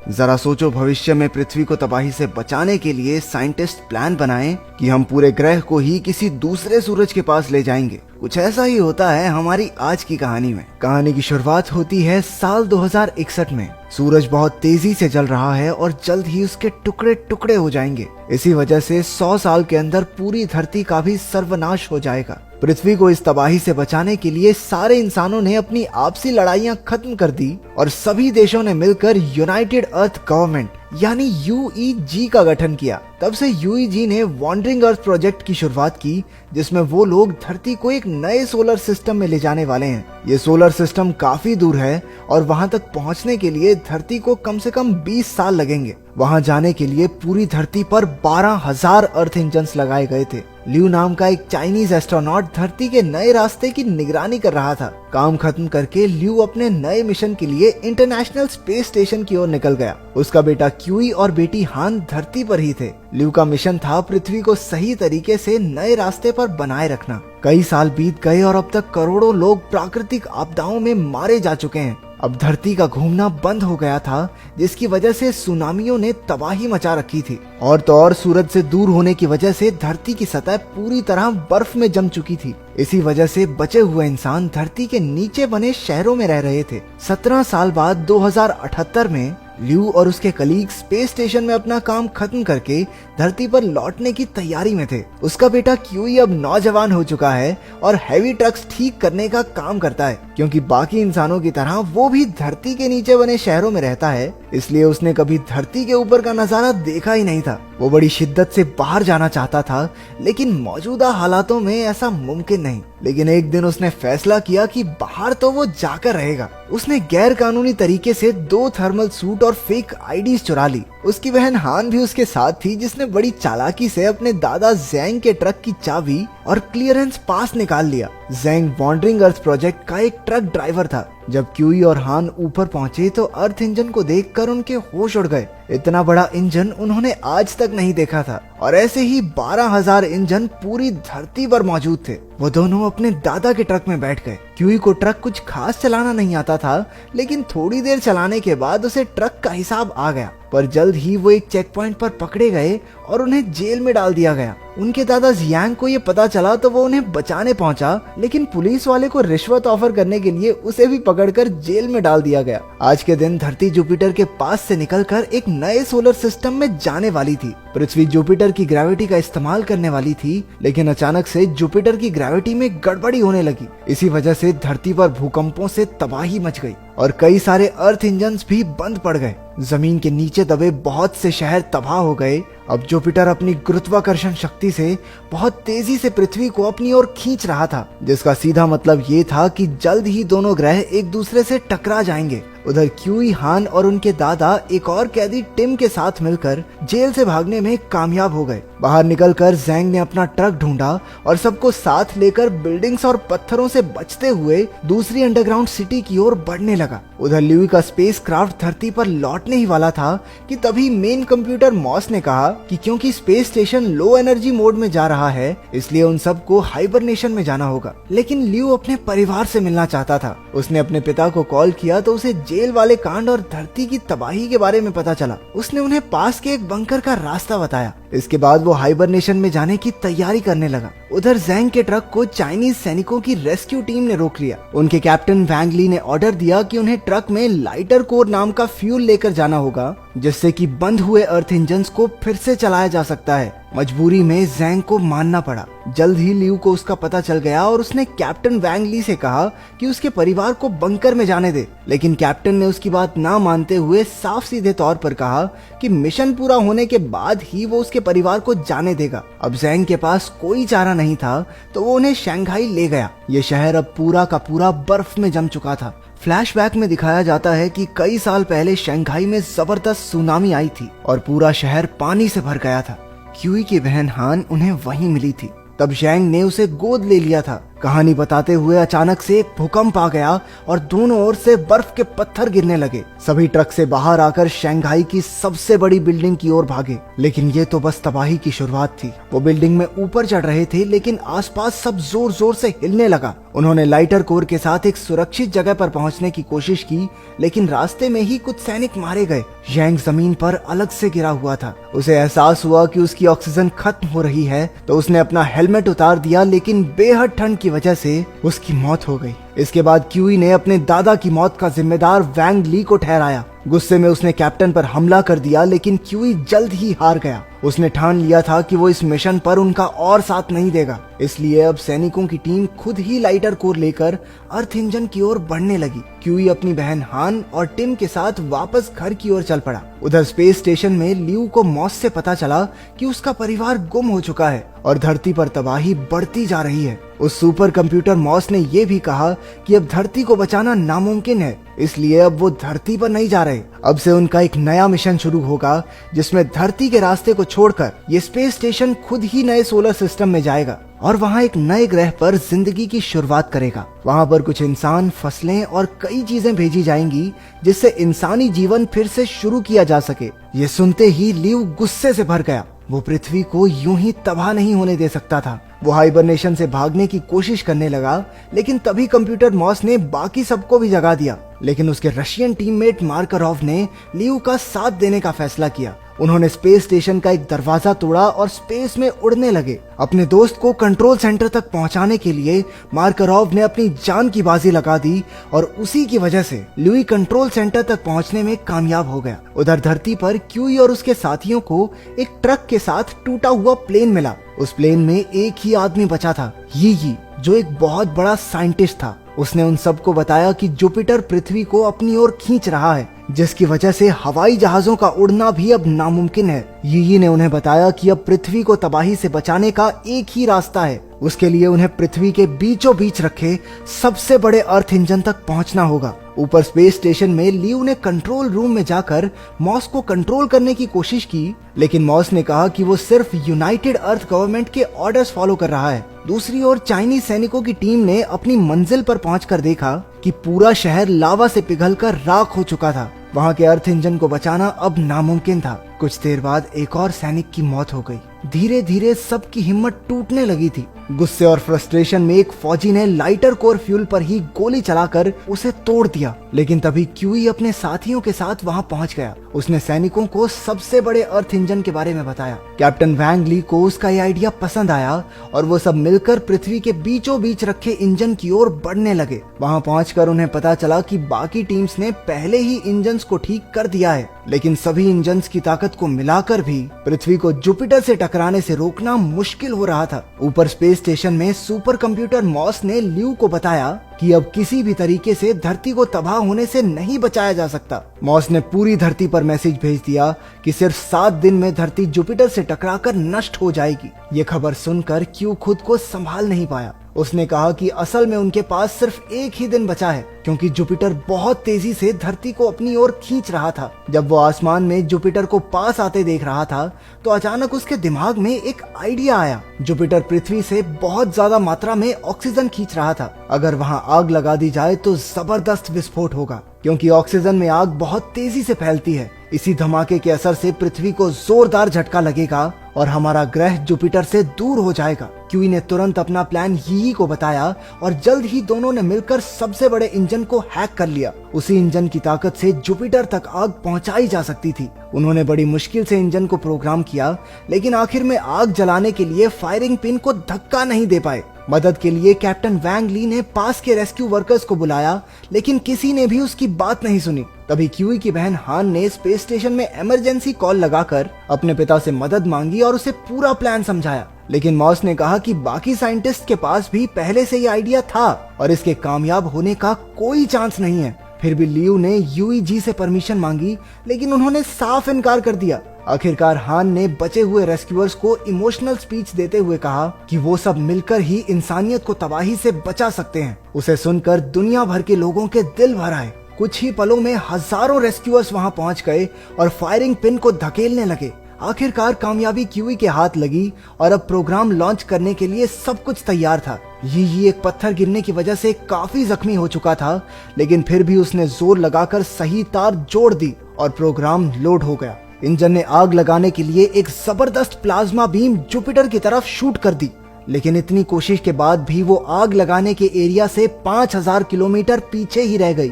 जरा सोचो, भविष्य में पृथ्वी को तबाही से बचाने के लिए साइंटिस्ट प्लान बनाएं कि हम पूरे ग्रह को ही किसी दूसरे सूरज के पास ले जाएंगे। कुछ ऐसा ही होता है हमारी आज की कहानी में। कहानी की शुरुआत होती है साल 2061 में। सूरज बहुत तेजी से जल रहा है और जल्द ही उसके टुकड़े टुकड़े हो जाएंगे। इसी वजह से 100 साल के अंदर पूरी धरती का भी सर्वनाश हो जाएगा। पृथ्वी को इस तबाही से बचाने के लिए सारे इंसानों ने अपनी आपसी लड़ाइयां खत्म कर दी और सभी देशों ने मिलकर यूनाइटेड अर्थ गवर्नमेंट यानी यूईजी का गठन किया। तब से यूईजी ने वॉन्डरिंग अर्थ प्रोजेक्ट की शुरुआत की, जिसमें वो लोग धरती को एक नए सोलर सिस्टम में ले जाने वाले हैं। ये सोलर सिस्टम काफी दूर है और वहां तक पहुंचने के लिए धरती को कम से कम 20 साल लगेंगे। वहां जाने के लिए पूरी धरती पर 12,000 अर्थ इंजन्स लगाए गए थे। ल्यू नाम का एक चाइनीज एस्ट्रोनॉट धरती के नए रास्ते की निगरानी कर रहा था। काम खत्म करके ल्यू अपने नए मिशन के लिए इंटरनेशनल स्पेस स्टेशन की ओर निकल गया। उसका बेटा क्यूई और बेटी हान धरती पर ही थे। ल्यू का मिशन था पृथ्वी को सही तरीके से नए रास्ते पर बनाए रखना। कई साल बीत गए और अब तक करोड़ों लोग प्राकृतिक आपदाओं में मारे जा चुके हैं। अब धरती का घूमना बंद हो गया था, जिसकी वजह से सुनामियों ने तबाही मचा रखी थी। और तो और सूरज से दूर होने की वजह से धरती की सतह पूरी तरह बर्फ में जम चुकी थी। इसी वजह से बचे हुए इंसान धरती के नीचे बने शहरों में रह रहे थे। 17 साल बाद 2078 में ल्यू और उसके कलीग स्पेस स्टेशन में अपना काम खत्म करके धरती पर लौटने की तैयारी में थे। उसका बेटा क्यूई अब नौजवान हो चुका है और हैवी ट्रक्स ठीक करने का काम करता है। क्योंकि बाकी इंसानों की तरह वो भी धरती के नीचे बने शहरों में रहता है, इसलिए उसने कभी धरती के ऊपर का नजारा देखा ही नहीं था। वो बड़ी शिद्दत से बाहर जाना चाहता था, लेकिन मौजूदा हालातों में ऐसा मुमकिन नहीं। लेकिन एक दिन उसने फैसला किया कि बाहर तो वो जाकर रहेगा। उसने गैर कानूनी तरीके से 2 थर्मल सूट और फेक आईडीज चुरा ली। उसकी बहन हान भी उसके साथ थी, जिसने बड़ी चालाकी से अपने दादा ज़ैंग के ट्रक की चाबी और क्लियरेंस पास निकाल लिया। ज़ैंग वॉन्डरिंग अर्थ प्रोजेक्ट का एक ट्रक ड्राइवर था। जब क्यूई और हान ऊपर पहुंचे तो अर्थ इंजन को देखकर उनके होश उड़ गए। इतना बड़ा इंजन उन्होंने आज तक नहीं देखा था और ऐसे ही 12,000 इंजन पूरी धरती पर मौजूद थे। वो दोनों अपने दादा के ट्रक में बैठ गए। क्यूई को ट्रक कुछ खास चलाना नहीं आता था, लेकिन थोड़ी देर चलाने के बाद उसे ट्रक का हिसाब आ गया। पर जल्द ही वो एक चेक पॉइंट पर पकड़े गए और उन्हें जेल में डाल दिया गया। उनके दादा जियांग को ये पता चला तो वो उन्हें बचाने पहुंचा, लेकिन पुलिस वाले को रिश्वत ऑफर करने के लिए उसे भी पकड़कर जेल में डाल दिया गया। आज के दिन धरती जुपिटर के पास से निकलकर एक नए सोलर सिस्टम में जाने वाली थी। पृथ्वी जुपिटर की ग्रेविटी का इस्तेमाल करने वाली थी, लेकिन अचानक से जुपिटर की ग्रेविटी में गड़बड़ी होने लगी। इसी वजह से धरती पर भूकंपों से तबाही मच गई और कई सारे अर्थ इंजन्स भी बंद पड़ गए। जमीन के नीचे दबे बहुत से शहर तबाह हो गए। अब जुपिटर अपनी गुरुत्वाकर्षण शक्ति से बहुत तेजी से पृथ्वी को अपनी ओर खींच रहा था, जिसका सीधा मतलब ये था कि जल्द ही दोनों ग्रह एक दूसरे से टकरा जाएंगे। उधर क्यूई, हान और उनके दादा एक और कैदी टिम के साथ मिलकर जेल से भागने में कामयाब हो गए। बाहर निकलकर ज़ैंग ने अपना ट्रक ढूंढा और सबको साथ लेकर बिल्डिंग्स और पत्थरों से बचते हुए दूसरी अंडरग्राउंड सिटी की ओर बढ़ने लगा। उधर ल्यूई का स्पेस क्राफ्ट धरती पर लौटने ही वाला था कि तभी मेन कंप्यूटर मॉस ने कहा कि क्योंकि space station low energy mode में जा रहा है, इसलिए उन सबको हाइबरनेशन में जाना होगा। लेकिन ल्यू अपने परिवार से मिलना चाहता था। उसने अपने पिता को कॉल किया तो उसे जेल वाले कांड और धरती की तबाही के बारे में पता चला। उसने उन्हें पास के एक बंकर का रास्ता बताया। इसके बाद वो हाइबरनेशन में जाने की तैयारी करने लगा। उधर ज़ैंग के ट्रक को चाइनीज सैनिकों की रेस्क्यू टीम ने रोक लिया। उनके कैप्टन वैंग ली ने ऑर्डर दिया कि उन्हें ट्रक में लाइटर कोर नाम का फ्यूल लेकर जाना होगा, जिससे कि बंद हुए अर्थ इंजन्स को फिर से चलाया जा सकता है। मजबूरी में ज़ैंग को मानना पड़ा। जल्द ही ल्यू को उसका पता चल गया और उसने कैप्टन वैंग ली से कहा कि उसके परिवार को बंकर में जाने दे। लेकिन कैप्टन ने उसकी बात ना मानते हुए साफ सीधे तौर पर कहा कि मिशन पूरा होने के बाद ही वो उसके परिवार को जाने देगा। अब ज़ैंग के पास कोई चारा नहीं था, तो वो उन्हें शंघाई ले गया। ये शहर अब पूरा का पूरा बर्फ में जम चुका था। फ्लैशबैक में दिखाया जाता है कि कई साल पहले शंघाई में जबरदस्त सुनामी आई थी और पूरा शहर पानी से भर गया था। क्यूई की बहन हान उन्हें वहीं मिली थी। तब ज़ैंग ने उसे गोद ले लिया था। कहानी बताते हुए अचानक से भूकंप आ गया और दोनों ओर से बर्फ के पत्थर गिरने लगे। सभी ट्रक से बाहर आकर शंघाई की सबसे बड़ी बिल्डिंग की ओर भागे, लेकिन ये तो बस तबाही की शुरुआत थी। वो बिल्डिंग में ऊपर चढ़ रहे थे, लेकिन आसपास सब जोर जोर से हिलने लगा। उन्होंने लाइटर कोर के साथ एक सुरक्षित जगह पर पहुंचने की कोशिश की, लेकिन रास्ते में ही कुछ सैनिक मारे गए। यंग जमीन पर अलग से गिरा हुआ था। उसे एहसास हुआ कि उसकी ऑक्सीजन खत्म हो रही है, तो उसने अपना हेलमेट उतार दिया, लेकिन बेहद ठंड की वजह से उसकी मौत हो गई। इसके बाद क्यूई ने अपने दादा की मौत का जिम्मेदार वैंग ली को ठहराया। गुस्से में उसने कैप्टन पर हमला कर दिया, लेकिन क्यूई जल्द ही हार गया। उसने ठान लिया था कि वो इस मिशन पर उनका और साथ नहीं देगा, इसलिए अब सैनिकों की टीम खुद ही लाइटर कोर लेकर अर्थ इंजन की ओर बढ़ने लगी। क्यूई अपनी बहन हान और टिम के साथ वापस घर की ओर चल पड़ा। उधर स्पेस स्टेशन में लियू को मॉस से पता चला कि उसका परिवार गुम हो चुका है और धरती पर तबाही बढ़ती जा रही है। उस सुपर कंप्यूटर मॉस ने यह भी कहा कि अब धरती को बचाना नामुमकिन है, इसलिए अब वो धरती पर नहीं जा रहे। अब से उनका एक नया मिशन शुरू होगा, जिसमें धरती के रास्ते को छोड़कर ये स्पेस स्टेशन खुद ही नए सोलर सिस्टम में जाएगा और वहाँ एक नए ग्रह पर जिंदगी की शुरुआत करेगा। वहाँ पर कुछ इंसान, फसलें और कई चीजें भेजी जाएंगी, जिससे इंसानी जीवन फिर से शुरू किया जा सके। ये सुनते ही लियू गुस्से से भर गया। वो पृथ्वी को यूं ही तबाह नहीं होने दे सकता था। वो हाइबरनेशन से भागने की कोशिश करने लगा, लेकिन तभी कंप्यूटर मॉस ने बाकी सबको भी जगा दिया। लेकिन उसके रशियन टीममेट मार्करोव ने लियू का साथ देने का फैसला किया। उन्होंने स्पेस स्टेशन का एक दरवाजा तोड़ा और स्पेस में उड़ने लगे। अपने दोस्त को कंट्रोल सेंटर तक पहुंचाने के लिए मार्करोव ने अपनी जान की बाजी लगा दी और उसी की वजह से लुई कंट्रोल सेंटर तक पहुंचने में कामयाब हो गया। उधर धरती पर क्यूई और उसके साथियों को एक ट्रक के साथ टूटा हुआ प्लेन मिला। उस प्लेन में एक ही आदमी बचा था, यी, जो एक बहुत बड़ा साइंटिस्ट था। उसने उन सबको बताया कि जुपिटर पृथ्वी को अपनी ओर खींच रहा है, जिसकी वजह से हवाई जहाजों का उड़ना भी अब नामुमकिन है। यी ने उन्हें बताया कि अब पृथ्वी को तबाही से बचाने का एक ही रास्ता है। उसके लिए उन्हें पृथ्वी के बीचों बीच रखे सबसे बड़े अर्थ इंजन तक पहुंचना होगा। ऊपर स्पेस स्टेशन में लियू ने कंट्रोल रूम में जाकर मॉस को कंट्रोल करने की कोशिश की, लेकिन मॉस ने कहा कि वो सिर्फ यूनाइटेड अर्थ गवर्नमेंट के ऑर्डर्स फॉलो कर रहा है। दूसरी ओर चाइनीज सैनिकों की टीम ने अपनी मंजिल पर पहुंचकर देखा कि पूरा शहर लावा से पिघलकर राख हो चुका था। वहां के अर्थ इंजन को बचाना अब नामुमकिन था। कुछ देर बाद एक और सैनिक की मौत हो गई। धीरे धीरे सबकी हिम्मत टूटने लगी थी। गुस्से और फ्रस्ट्रेशन में एक फौजी ने लाइटर कोर फ्यूल पर ही गोली चलाकर उसे तोड़ दिया, लेकिन तभी क्यूई अपने साथियों के साथ वहां पहुंच गया। उसने सैनिकों को सबसे बड़े अर्थ इंजन के बारे में बताया। कैप्टन वैंग ली को उसका ये आइडिया पसंद आया और वो सब मिलकर पृथ्वी के बीचों बीच रखे इंजन की ओर बढ़ने लगे। वहां पहुंचकर उन्हें पता चला कि बाकी टीम्स ने पहले ही इंजन्स को ठीक कर दिया है, लेकिन सभी इंजन्स की ताकत को मिलाकर भी पृथ्वी को जुपिटर से टकराने से रोकना मुश्किल हो रहा था। ऊपर स्पेस स्टेशन में सुपर कंप्यूटर मॉस ने लियू को बताया कि अब किसी भी तरीके से धरती को तबाह होने से नहीं बचाया जा सकता। मॉस ने पूरी धरती पर मैसेज भेज दिया कि सिर्फ 7 दिन में धरती जुपिटर से टकराकर नष्ट हो जाएगी। ये खबर सुनकर क्यू खुद को संभाल नहीं पाया। उसने कहा कि असल में उनके पास सिर्फ एक ही दिन बचा है, क्योंकि जुपिटर बहुत तेजी से धरती को अपनी ओर खींच रहा था। जब वो आसमान में जुपिटर को पास आते देख रहा था, तो अचानक उसके दिमाग में एक आइडिया आया। जुपिटर पृथ्वी से बहुत ज्यादा मात्रा में ऑक्सीजन खींच रहा था। अगर वहां आग लगा दी जाए तो जबरदस्त विस्फोट होगा, क्योंकि ऑक्सीजन में आग बहुत तेजी से फैलती है। इसी धमाके के असर से पृथ्वी को जोरदार झटका लगेगा और हमारा ग्रह जुपिटर से दूर हो जाएगा। क्यूई ने तुरंत अपना प्लान यी को बताया और जल्द ही दोनों ने मिलकर सबसे बड़े इंजन को हैक कर लिया। उसी इंजन की ताकत से जुपिटर तक आग पहुंचाई जा सकती थी। उन्होंने बड़ी मुश्किल से इंजन को प्रोग्राम किया, लेकिन आखिर में आग जलाने के लिए फायरिंग पिन को धक्का नहीं दे पाए। मदद के लिए कैप्टन वैंग ली ने पास के रेस्क्यू वर्कर्स को बुलाया, लेकिन किसी ने भी उसकी बात नहीं सुनी। तभी क्यूई की बहन हान ने स्पेस स्टेशन में इमरजेंसी कॉल लगाकर अपने पिता से मदद मांगी और उसे पूरा प्लान समझाया। लेकिन मॉस ने कहा कि बाकी साइंटिस्ट के पास भी पहले से ये आइडिया था और इसके कामयाब होने का कोई चांस नहीं है। फिर भी लियू ने यूईजी से परमिशन मांगी, लेकिन उन्होंने साफ इनकार कर दिया। आखिरकार हान ने बचे हुए रेस्क्यूअर्स को इमोशनल स्पीच देते हुए कहा कि वो सब मिलकर ही इंसानियत को तबाही से बचा सकते हैं। उसे सुनकर दुनिया भर के लोगों के दिल भर आए। कुछ ही पलों में हजारों रेस्क्यूअर्स वहां पहुंच गए और फायरिंग पिन को धकेलने लगे। आखिरकार कामयाबी क्यूई के हाथ लगी और अब प्रोग्राम लॉन्च करने के लिए सब कुछ तैयार था। ये एक पत्थर गिरने की वजह से काफी जख्मी हो चुका था, लेकिन फिर भी उसने जोर लगाकर सही तार जोड़ दी और प्रोग्राम लोड हो गया। इंजन ने आग लगाने के लिए एक जबरदस्त प्लाज्मा बीम जुपिटर की तरफ शूट कर दी, लेकिन इतनी कोशिश के बाद भी वो आग लगाने के एरिया से 5000 किलोमीटर पीछे ही रह गई।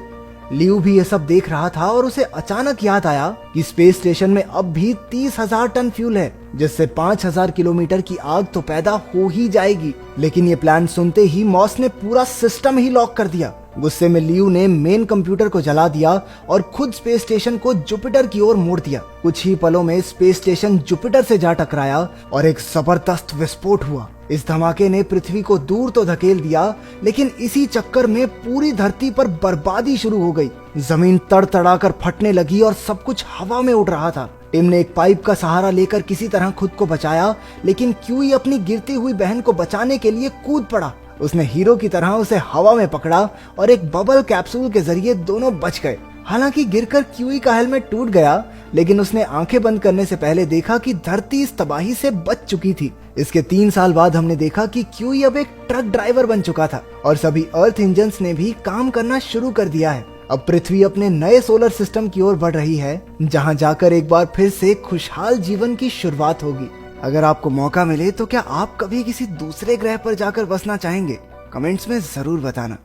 लियू भी ये सब देख रहा था और उसे अचानक याद आया कि स्पेस स्टेशन में अब भी 30,000 टन फ्यूल है, जिससे 5000 किलोमीटर की आग तो पैदा हो ही जाएगी। लेकिन ये प्लान सुनते ही मॉस ने पूरा सिस्टम ही लॉक कर दिया। गुस्से में लियू ने मेन कंप्यूटर को जला दिया और खुद स्पेस स्टेशन को जुपिटर की ओर मोड़ दिया। कुछ ही पलों में स्पेस स्टेशन जुपिटर से जा टकराया और एक जबरदस्त विस्फोट हुआ। इस धमाके ने पृथ्वी को दूर तो धकेल दिया, लेकिन इसी चक्कर में पूरी धरती पर बर्बादी शुरू हो गई। जमीन तड़तड़ाकर फटने लगी और सब कुछ हवा में उड़ रहा था। टिम ने एक पाइप का सहारा लेकर किसी तरह खुद को बचाया, लेकिन क्यूई अपनी गिरती हुई बहन को बचाने के लिए कूद पड़ा। उसने हीरो की तरह उसे हवा में पकड़ा और एक बबल कैप्सूल के जरिए दोनों बच गए। हालांकि गिरकर क्यूई का हेलमेट टूट गया, लेकिन उसने आंखें बंद करने से पहले देखा कि धरती इस तबाही से बच चुकी थी। इसके 3 साल बाद हमने देखा कि क्यूई अब एक ट्रक ड्राइवर बन चुका था और सभी अर्थ इंजन्स ने भी काम करना शुरू कर दिया है। अब पृथ्वी अपने नए सोलर सिस्टम की ओर बढ़ रही है, जहां जाकर एक बार फिर से खुशहाल जीवन की शुरुआत होगी। अगर आपको मौका मिले तो क्या आप कभी किसी दूसरे ग्रह पर जाकर बसना चाहेंगे? कमेंट्स में जरूर बताना।